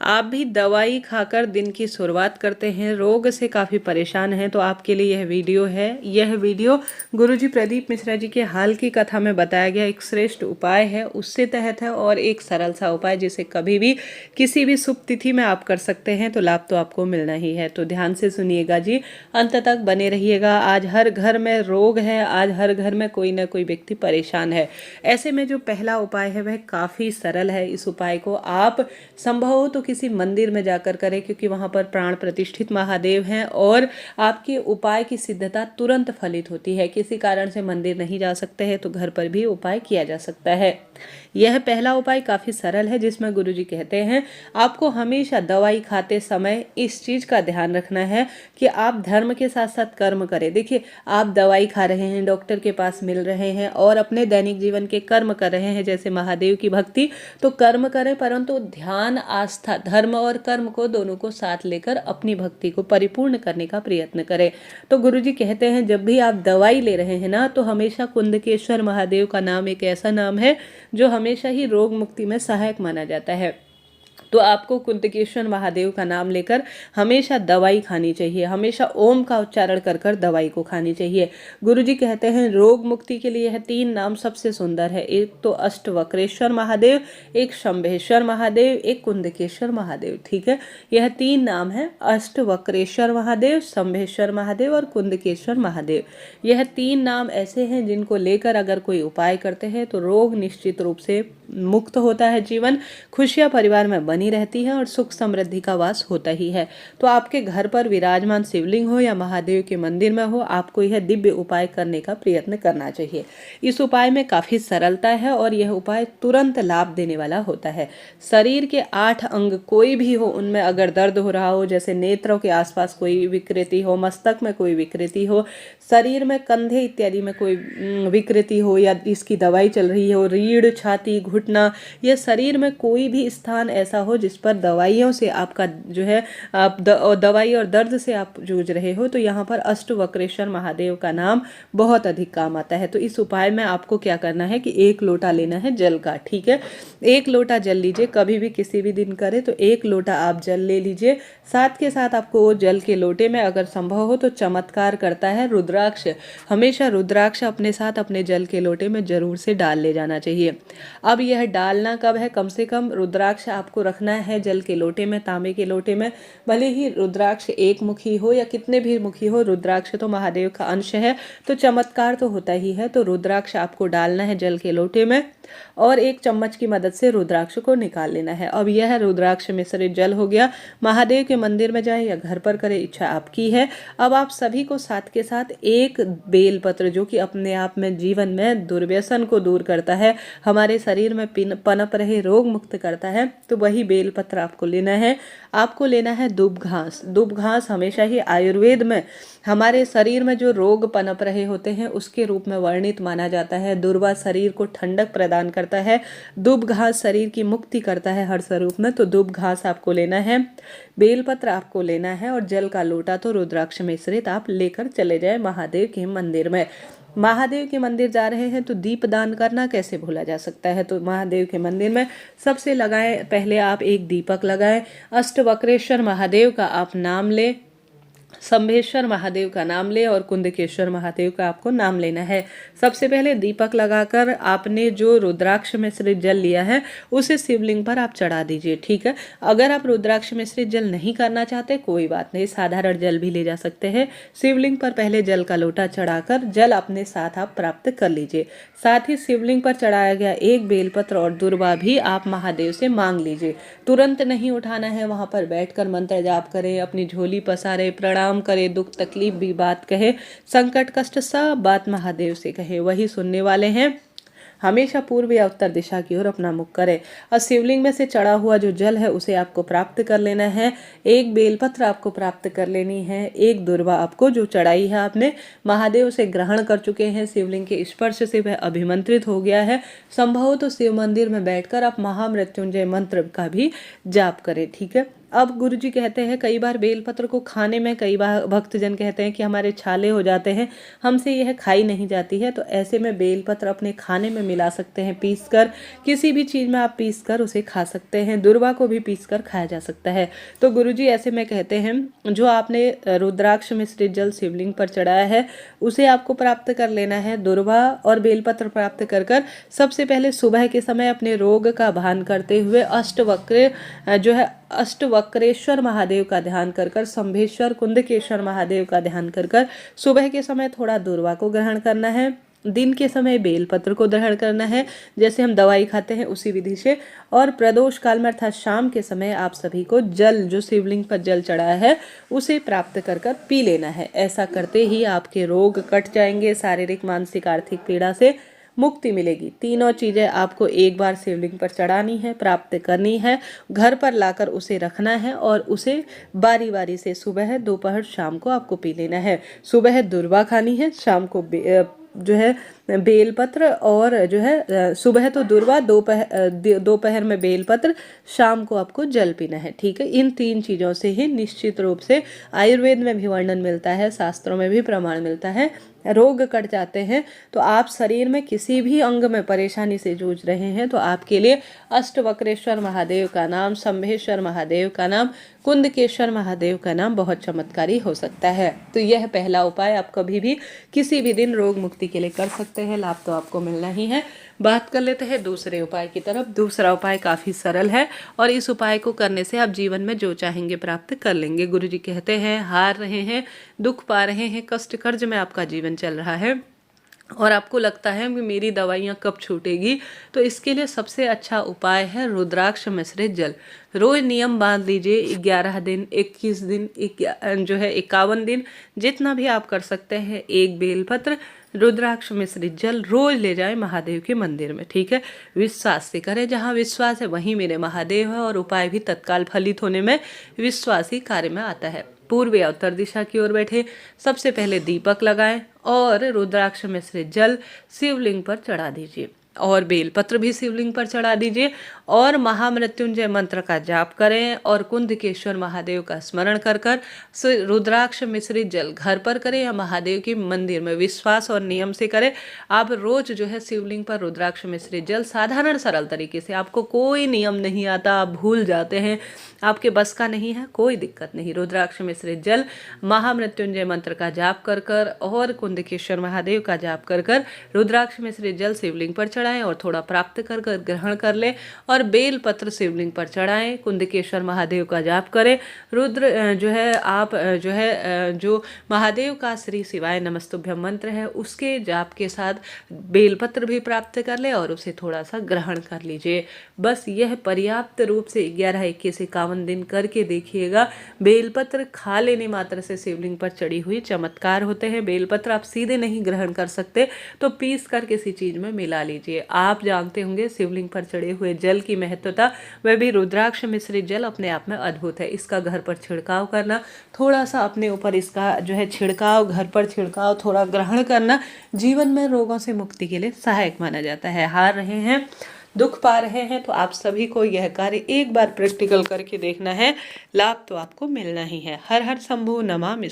आप भी दवाई खाकर दिन की शुरुआत करते हैं, रोग से काफ़ी परेशान हैं, तो आपके लिए यह वीडियो है। यह वीडियो गुरुजी प्रदीप मिश्रा जी के हाल की कथा में बताया गया एक श्रेष्ठ उपाय है, उससे तहत है, और एक सरल सा उपाय जिसे कभी भी किसी भी शुभ तिथि में आप कर सकते हैं, तो लाभ तो आपको मिलना ही है। तो ध्यान से सुनिएगा जी, अंत तक बने रहिएगा। आज हर घर में रोग है, आज हर घर में कोई ना कोई व्यक्ति परेशान है। ऐसे में जो पहला उपाय है वह काफ़ी सरल है। इस उपाय को आप संभव हो तो किसी मंदिर में जाकर करें, क्योंकि वहां पर प्राण प्रतिष्ठित महादेव हैं और आपके उपाय की सिद्धता तुरंत फलित होती है। किसी कारण से मंदिर नहीं जा सकते हैं तो घर पर भी उपाय किया जा सकता है। यह पहला उपाय काफ़ी सरल है, जिसमें गुरुजी कहते हैं आपको हमेशा दवाई खाते समय इस चीज़ का ध्यान रखना है कि आप धर्म के साथ साथ कर्म करें। देखिए, आप दवाई खा रहे हैं, डॉक्टर के पास मिल रहे हैं और अपने दैनिक जीवन के कर्म कर रहे हैं, जैसे महादेव की भक्ति, तो कर्म करें, परंतु ध्यान, आस्था, धर्म और कर्म को दोनों को साथ लेकर अपनी भक्ति को परिपूर्ण करने का प्रयत्न करें। तो गुरुजी कहते हैं जब भी आप दवाई ले रहे हैं ना, तो हमेशा कुंदकेश्वर महादेव का नाम एक ऐसा नाम है जो हमेशा ही रोग मुक्ति में सहायक माना जाता है। तो आपको कुंदकेश्वर महादेव का नाम लेकर हमेशा दवाई खानी चाहिए, हमेशा ओम का उच्चारण कर कर दवाई को खानी चाहिए। गुरुजी कहते हैं रोग मुक्ति के लिए यह 3 नाम सबसे सुंदर है। एक तो अष्टवक्रेश्वर महादेव, एक शंभेश्वर महादेव, एक कुंदकेश्वर महादेव। ठीक है, यह 3 नाम है, अष्टवक्रेश्वर महादेव, शंभेश्वर महादेव और कुंदकेश्वर महादेव। यह 3 नाम ऐसे हैं जिनको लेकर अगर कोई उपाय करते हैं तो रोग निश्चित रूप से मुक्त होता है, जीवन खुशियां परिवार में बनी रहती है और सुख समृद्धि का वास होता ही है। तो आपके घर पर विराजमान शिवलिंग हो या महादेव के मंदिर में हो, आपको यह दिव्य उपाय करने का प्रयत्न करना चाहिए। इस उपाय में काफी सरलता है और यह उपाय तुरंत लाभ देने वाला होता है। शरीर के 8 अंग कोई भी हो, उनमें अगर दर्द हो रहा हो, जैसे नेत्रों के आसपास कोई विकृति हो, मस्तक में कोई विकृति हो, शरीर में कंधे इत्यादि में कोई विकृति हो या इसकी दवाई चल रही हो, रीढ़, छाती, घुटना, या शरीर में कोई भी स्थान ऐसा हो जिस पर दवाइयों से आपका जो है आप दवाई और दर्द से आप जूझ रहे हो, तो यहाँ पर अष्टवक्रेश्वर महादेव का नाम बहुत अधिक काम आता है। तो इस उपाय में आपको क्या करना है कि 1 लोटा लेना है जल का। ठीक है, 1 लोटा जल लीजिए, कभी भी किसी भी दिन करें तो 1 लोटा आप जल ले लीजिए। साथ के साथ आपको वो जल के लोटे में अगर संभव हो तो चमत्कार करता है रुद्राक्ष, हमेशा रुद्राक्ष अपने साथ अपने जल के लोटे में जरूर से डाल ले जाना चाहिए। अब यह डालना कब है, कम से कम रुद्राक्ष आपको रखना है जल के लोटे में, तांबे के लोटे में। भले ही रुद्राक्ष एक मुखी हो या कितने भी मुखी हो, रुद्राक्ष तो महादेव का अंश है, तो चमत्कार तो होता ही है। तो रुद्राक्ष आपको डालना है जल के लोटे में और 1 चम्मच की मदद से रुद्राक्ष को निकाल लेना है। अब यह रुद्राक्ष मिश्रित जल हो गया। महादेव के मंदिर में जाए या घर पर करे, इच्छा आपकी है। अब आप सभी को साथ के साथ 1 बेलपत्र, जो कि अपने आप में जीवन में दुर्व्यसन को दूर करता है, हमारे शरीर में पनप रहे रोग मुक्त करता है, तो वही बेलपत्र आपको लेना है। आपको लेना है दूब घास। दूब घास हमेशा ही आयुर्वेद में हमारे शरीर में जो रोग पनप रहे होते हैं उसके रूप में वर्णित माना जाता है। दुर्वा शरीर को ठंडक प्रदान करता है, दूब घास शरीर की मुक्ति करता है हर स्वरूप में। तो दूब घास आपको लेना है, बेलपत्र आपको लेना है और जल का लोटा तो रुद्राक्ष मिश्रित आप लेकर चले जाए महादेव के मंदिर में। महादेव के मंदिर जा रहे हैं तो दीप दान करना कैसे भूला जा सकता है। तो महादेव के मंदिर में सबसे लगाएं, पहले आप एक दीपक लगाएं, अष्टवक्रेश्वर महादेव का आप नाम ले, शंभेश्वर महादेव का नाम ले और कुंदकेश्वर महादेव का आपको नाम लेना है। सबसे पहले दीपक लगाकर आपने जो रुद्राक्ष मिश्रित जल लिया है उसे शिवलिंग पर आप चढ़ा दीजिए। ठीक है, अगर आप रुद्राक्ष मिश्रित जल नहीं करना चाहते कोई बात नहीं, साधारण जल भी ले जा सकते हैं। शिवलिंग पर पहले जल का लोटा चढ़ाकर जल अपने साथ आप प्राप्त कर लीजिए। साथ ही शिवलिंग पर चढ़ाया गया 1 बेलपत्र और दुर्वा भी आप महादेव से मांग लीजिए। तुरंत नहीं उठाना है, वहां पर बैठकर मंत्र जाप करें, अपनी झोली पसारे, प्रणाम करे, दुख तकलीफ भी बात कहे, संकट कष्ट सब बात महादेव से कहे, वही सुनने वाले हैं। हमेशा पूर्व या उत्तर दिशा की ओर अपना मुख करे और शिवलिंग में से चढ़ा हुआ जो जल है उसे आपको प्राप्त कर लेना है। 1 बेलपत्र आपको प्राप्त कर लेनी है, 1 दुर्वा आपको जो चढ़ाई है आपने महादेव से ग्रहण कर चुके हैं, शिवलिंग के स्पर्श से वह अभिमंत्रित हो गया है। संभव हो तो शिव मंदिर में बैठकर आप महामृत्युंजय मंत्र का भी जाप करें। ठीक है, अब गुरुजी कहते हैं कई बार बेलपत्र को खाने में कई बार भक्तजन कहते हैं कि हमारे छाले हो जाते हैं, हमसे यह खाई नहीं जाती है, तो ऐसे में बेलपत्र अपने खाने में मिला सकते हैं पीसकर, किसी भी चीज़ में आप पीसकर उसे खा सकते हैं। दुर्वा को भी पीसकर खाया जा सकता है। तो गुरुजी ऐसे में कहते हैं जो आपने रुद्राक्ष मिश्रित जल शिवलिंग पर चढ़ाया है उसे आपको प्राप्त कर लेना है। दुर्वा और बेलपत्र प्राप्त कर कर सबसे पहले सुबह के समय अपने रोग का भान करते हुए अष्टवक्रेश्वर महादेव का ध्यान कर कर, शंभेश्वर कुंदकेश्वर महादेव का ध्यान कर कर सुबह के समय थोड़ा दुर्वा को ग्रहण करना है, दिन के समय बेलपत्र को ग्रहण करना है, जैसे हम दवाई खाते हैं उसी विधि से, और प्रदोष काल में अर्थात शाम के समय आप सभी को जल जो शिवलिंग पर जल चढ़ाया है उसे प्राप्त कर कर पी लेना है। ऐसा करते ही आपके रोग कट जाएंगे, शारीरिक मानसिक आर्थिक पीड़ा से मुक्ति मिलेगी। तीनों चीज़ें आपको एक बार शिवलिंग पर चढ़ानी है, प्राप्त करनी है, घर पर लाकर उसे रखना है और उसे बारी बारी से सुबह दोपहर शाम को आपको पी लेना है। सुबह दुर्वा खानी है, शाम को जो है बेलपत्र, और जो है सुबह तो दुर्वा, दोपहर में बेलपत्र, शाम को आपको जल पीना है। ठीक है, इन 3 चीज़ों से ही निश्चित रूप से आयुर्वेद में भी वर्णन मिलता है, शास्त्रों में भी प्रमाण मिलता है, रोग कट जाते हैं। तो आप शरीर में किसी भी अंग में परेशानी से जूझ रहे हैं तो आपके लिए अष्टवक्रेश्वर महादेव का नाम, शंभेश्वर महादेव का नाम, कुंदकेश्वर महादेव का नाम बहुत चमत्कारी हो सकता है। तो यह पहला उपाय आप कभी भी किसी भी दिन रोग मुक्ति के लिए कर सकते हैं, लाभ तो आपको मिलना ही है। बात कर लेते हैं दूसरे उपाय की तरफ। दूसरा उपाय काफ़ी सरल है और इस उपाय को करने से आप जीवन में जो चाहेंगे प्राप्त कर लेंगे। गुरुजी कहते हैं हार रहे हैं, दुख पा रहे हैं, कष्ट कर्ज में आपका जीवन चल रहा है और आपको लगता है कि मेरी दवाइयाँ कब छूटेगी, तो इसके लिए सबसे अच्छा उपाय है रुद्राक्ष मिश्रित जल। रोज नियम बांध लीजिए, 11 दिन, 21 दिन, जो है 51 दिन, जितना भी आप कर सकते हैं, एक बेलपत्र रुद्राक्ष मिश्रित जल रोज ले जाए महादेव के मंदिर में। ठीक है, विश्वास से करें, जहाँ विश्वास है वहीं मेरे महादेव है, और उपाय भी तत्काल फलित होने में विश्वास ही कार्य में आता है। पूर्व या उत्तर दिशा की ओर बैठे, सबसे पहले दीपक लगाएं और रुद्राक्ष मिश्रित जल शिवलिंग पर चढ़ा दीजिए और बेलपत्र भी शिवलिंग पर चढ़ा दीजिए और महामृत्युंजय मंत्र का जाप करें और कुंदकेश्वर महादेव का स्मरण कर कर रुद्राक्ष मिश्रित जल घर पर करें या महादेव के मंदिर में विश्वास और नियम से करें। आप रोज जो है शिवलिंग पर रुद्राक्ष मिश्रित जल साधारण सरल तरीके से, आपको कोई नियम नहीं आता, आप भूल जाते हैं, आपके बस का नहीं है, कोई दिक्कत नहीं। रुद्राक्ष मिश्रित जल महामृत्युंजय मंत्र का जाप कर कर और कुंदकेश्वर महादेव का जाप कर कर रुद्राक्ष मिश्रित जल शिवलिंग पर चढ़ाएं और थोड़ा प्राप्त कर कर ग्रहण कर ले और बेल पत्र शिवलिंग पर चढ़ाएं, कुंदकेश्वर महादेव का जाप करें। रुद्र जो है आप जो है जो महादेव का श्री शिवाय नमस्तुभ्यम मंत्र है उसके जाप के साथ बेलपत्र भी प्राप्त कर ले और उसे थोड़ा सा ग्रहण कर लीजिए। बस यह पर्याप्त रूप से 11, 21, 51 दिन करके देखिएगा। बेलपत्र खा लेने मात्र से शिवलिंग पर चढ़ी हुई चमत्कार होते हैं। बेलपत्र आप सीधे नहीं ग्रहण कर सकते तो पीस कर किसी चीज में मिला लीजिए। आप जानते होंगे शिवलिंग पर चढ़े हुए जल की महत्वता, वह भी रुद्राक्ष मिश्रित जल अपने आप में अद्भुत है। इसका घर पर छिड़काव करना, थोड़ा सा अपने ऊपर इसका जो है छिड़काव, घर पर छिड़काव, थोड़ा ग्रहण करना जीवन में रोगों से मुक्ति के लिए सहायक माना जाता है। हार रहे हैं, दुख पा रहे हैं तो आप सभी को यह कार्य एक बार प्रैक्टिकल करके देखना है, लाभ तो आपको मिलना ही है। हर हर शंभु नमामि।